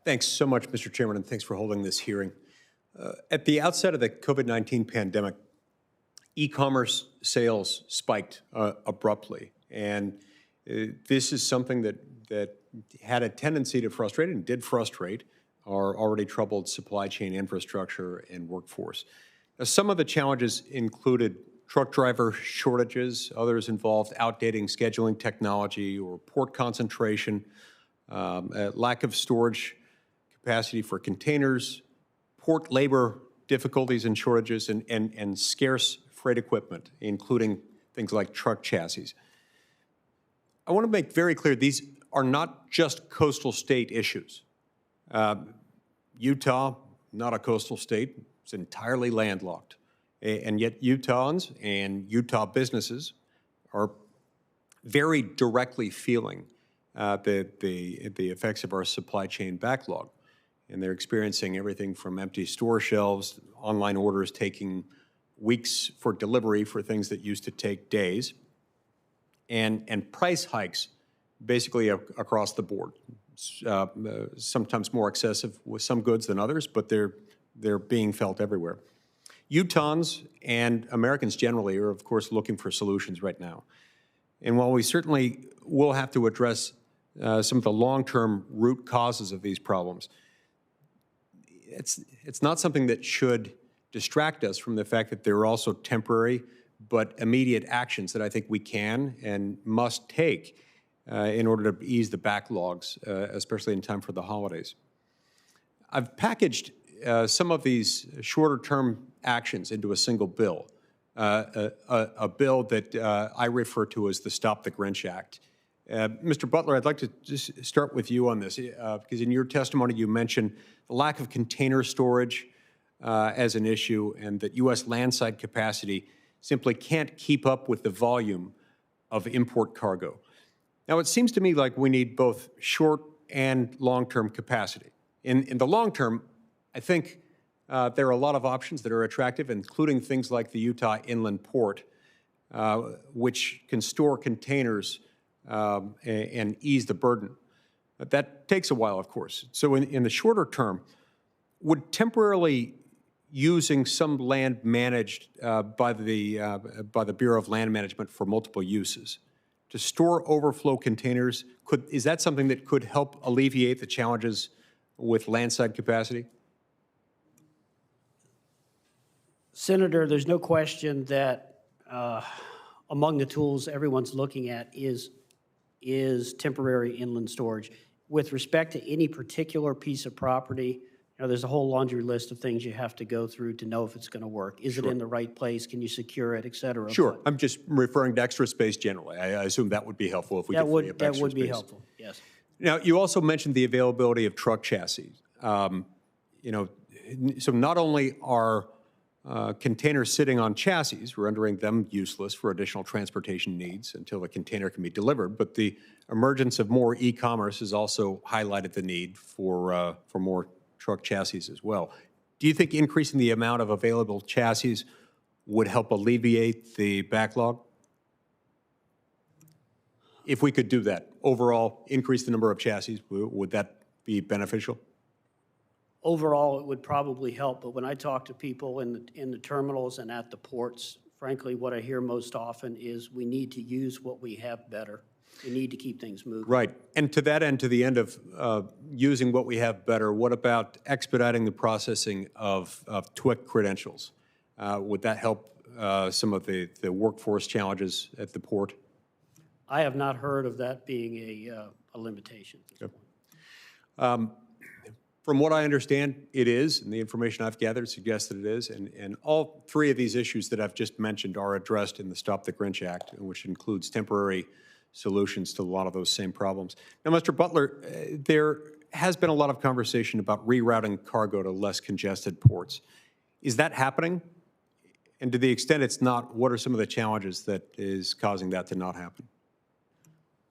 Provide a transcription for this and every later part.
Thanks so much, Mr. Chairman, and thanks for holding this hearing. At the outset of the COVID-19 pandemic, e-commerce sales spiked abruptly, and this is something that had a tendency to frustrate and did frustrate our already troubled supply chain infrastructure and workforce. Now, some of the challenges included truck driver shortages. Others involved outdated scheduling technology or port concentration, lack of storage capacity for containers, port labor difficulties and shortages, and scarce freight equipment, including things like truck chassis. I want to make very clear these are not just coastal state issues. Utah, not a coastal state, it's entirely landlocked. And yet Utahns and Utah businesses are very directly feeling the effects of our supply chain backlog. And they're experiencing everything from empty store shelves, online orders taking weeks for delivery for things that used to take days, and price hikes basically across the board. Sometimes more excessive with some goods than others, but they're being felt everywhere. Utahns and Americans generally are, of course, looking for solutions right now. And while we certainly will have to address some of the long-term root causes of these problems, it's not something that should distract us from the fact that there are also temporary but immediate actions that I think we can and must take in order to ease the backlogs, especially in time for the holidays. I've packaged some of these shorter-term actions into a single bill, a bill that I refer to as the STOP the GRINCH Act. Mr. Butler, I'd like to just start with you on this, because in your testimony you mentioned the lack of container storage as an issue, and that U.S. landside capacity simply can't keep up with the volume of import cargo. Now, it seems to me like we need both short and long-term capacity. In the long term, I think there are a lot of options that are attractive, including things like the Utah Inland Port, which can store containers and ease the burden. But that takes a while, of course. So in the shorter term, would temporarily using some land managed by the Bureau of Land Management for multiple uses to store overflow containers, is that something that could help alleviate the challenges with landside capacity? Senator, there's no question that among the tools everyone's looking at is temporary inland storage. With respect to any particular piece of property, there's a whole laundry list of things you have to go through to know if it's going to work. Is it in the right place? Can you secure it, et cetera? Sure. But I'm just referring to extra space generally. I assume that would be helpful if we could free up extra space. That would be helpful, yes. Now, you also mentioned the availability of truck chassis. So not only are containers sitting on chassis, rendering them useless for additional transportation needs until the container can be delivered, but the emergence of more e-commerce has also highlighted the need for more truck chassis as well. Do you think increasing the amount of available chassis would help alleviate the backlog? If we could do that, overall, increase the number of chassis, would that be beneficial? Overall, it would probably help, but when I talk to people in the terminals and at the ports, frankly, what I hear most often is we need to use what we have better. We need to keep things moving. Right. And to that end, to the end of using what we have better, what about expediting the processing of TWIC credentials? Would that help some of the workforce challenges at the port? I have not heard of that being a limitation at this point. From what I understand, it is, and the information I've gathered suggests that it is, and all three of these issues that I've just mentioned are addressed in the Stop the GRINCH Act, which includes temporary solutions to a lot of those same problems. Now, Mr. Butler, there has been a lot of conversation about rerouting cargo to less congested ports. Is that happening? And to the extent it's not, what are some of the challenges that is causing that to not happen?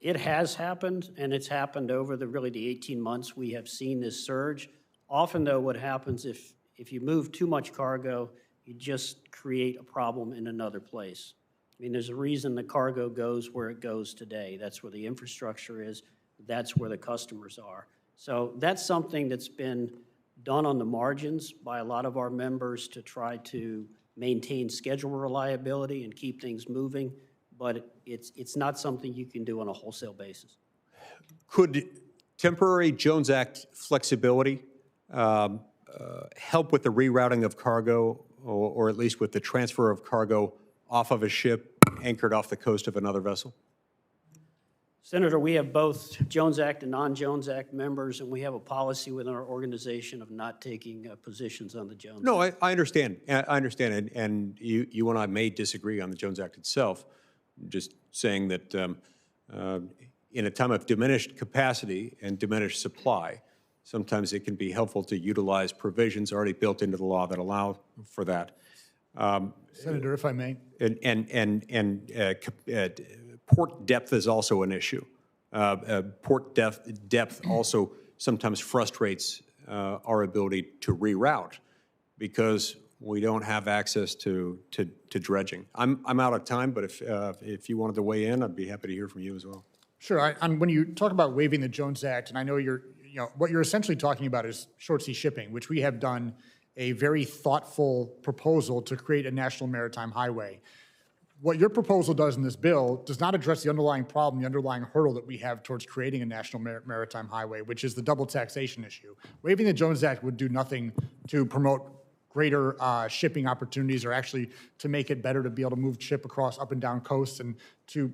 It has happened, and it's happened over the 18 months we have seen this surge. Often, though, what happens if you move too much cargo, you just create a problem in another place. I mean, there's a reason the cargo goes where it goes today. That's where the infrastructure is. That's where the customers are. So that's something that's been done on the margins by a lot of our members to try to maintain schedule reliability and keep things moving, but it's not something you can do on a wholesale basis. Could temporary Jones Act flexibility help with the rerouting of cargo, or at least with the transfer of cargo off of a ship anchored off the coast of another vessel? Senator, we have both Jones Act and non-Jones Act members, and we have a policy within our organization of not taking positions on the Jones Act. No, I understand. I understand, and you and I may disagree on the Jones Act itself. I'm just saying that in a time of diminished capacity and diminished supply, sometimes it can be helpful to utilize provisions already built into the law that allow for that. Senator, if I may. Port depth is also an issue. Port depth also sometimes frustrates our ability to reroute because we don't have access to dredging. I'm out of time, but if you wanted to weigh in, I'd be happy to hear from you as well. Sure. When you talk about waiving the Jones Act, and I know what you're essentially talking about is short sea shipping, which we have done a very thoughtful proposal to create a national maritime highway. What your proposal does in this bill does not address the underlying problem, the underlying hurdle that we have towards creating a national maritime highway, which is the double taxation issue. Waiving the Jones Act would do nothing to promote greater shipping opportunities, or actually to make it better to be able to move ship across up and down coasts and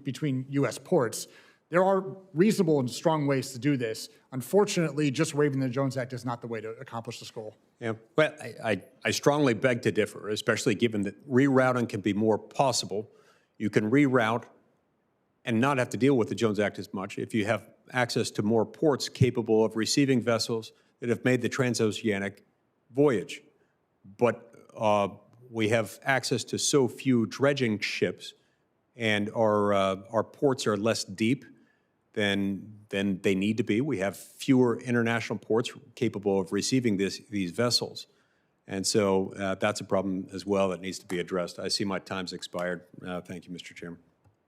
between U.S. ports. There are reasonable and strong ways to do this. Unfortunately, just waiving the Jones Act is not the way to accomplish this goal. Yeah, but I strongly beg to differ, especially given that rerouting can be more possible. You can reroute and not have to deal with the Jones Act as much if you have access to more ports capable of receiving vessels that have made the transoceanic voyage. But we have access to so few dredging ships, and our ports are less deep than they need to be. We have fewer international ports capable of receiving these vessels. And so that's a problem as well that needs to be addressed. I see my time's expired. Thank you, Mr. Chairman.